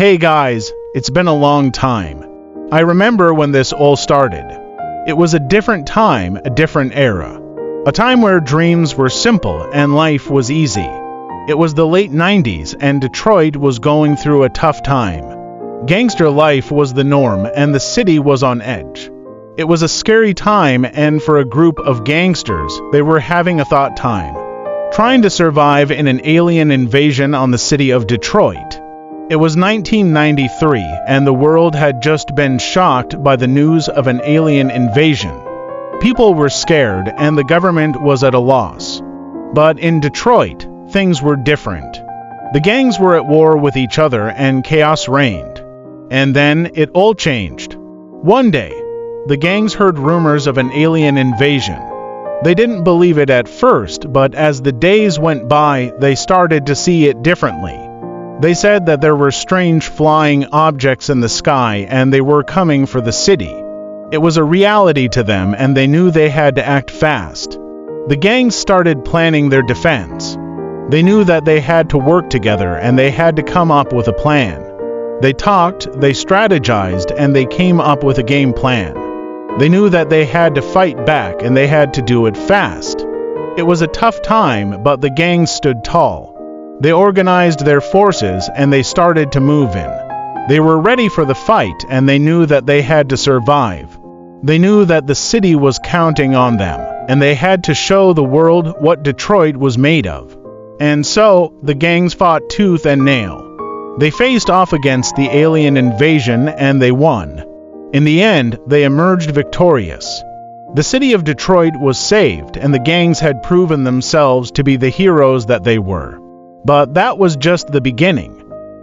Hey guys, it's been a long time. I remember when this all started. It was a different time, a different era. A time where dreams were simple and life was easy. It was the late 90s and Detroit was going through a tough time. Gangster life was the norm and the city was on edge. It was a scary time, and for a group of gangsters, they were having a thought time. Trying to survive in an alien invasion on the city of Detroit. It was 1993, and the world had just been shocked by the news of an alien invasion. People were scared, and the government was at a loss. But in Detroit, things were different. The gangs were at war with each other, and chaos reigned. And then it all changed. One day, the gangs heard rumors of an alien invasion. They didn't believe it at first, but as the days went by, they started to see it differently. They said that there were strange flying objects in the sky and they were coming for the city. It was a reality to them and they knew they had to act fast. The gangs started planning their defense. They knew that they had to work together and they had to come up with a plan. They talked, they strategized, and they came up with a game plan. They knew that they had to fight back and they had to do it fast. It was a tough time, but the gangs stood tall. They organized their forces and they started to move in. They were ready for the fight and they knew that they had to survive. They knew that the city was counting on them and they had to show the world what Detroit was made of. And so, the gangs fought tooth and nail. They faced off against the alien invasion and they won. In the end, they emerged victorious. The city of Detroit was saved and the gangs had proven themselves to be the heroes that they were. But that was just the beginning.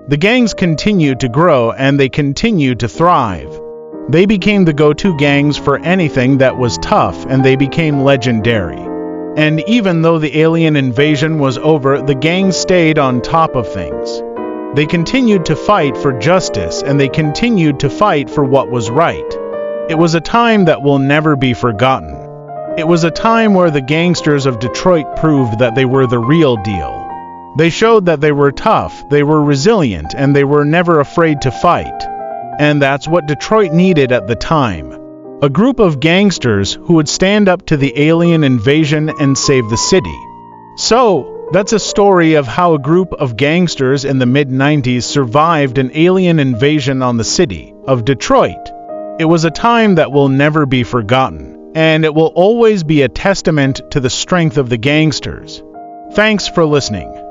The gangs continued to grow and they continued to thrive. They became the go-to gangs for anything that was tough and they became legendary. And even though the alien invasion was over, the gangs stayed on top of things. They continued to fight for justice and they continued to fight for what was right. It was a time that will never be forgotten. It was a time where the gangsters of Detroit proved that they were the real deal. They showed that they were tough, they were resilient, and they were never afraid to fight. And that's what Detroit needed at the time. A group of gangsters who would stand up to the alien invasion and save the city. So, that's a story of how a group of gangsters in the mid-90s survived an alien invasion on the city of Detroit. It was a time that will never be forgotten, and it will always be a testament to the strength of the gangsters. Thanks for listening.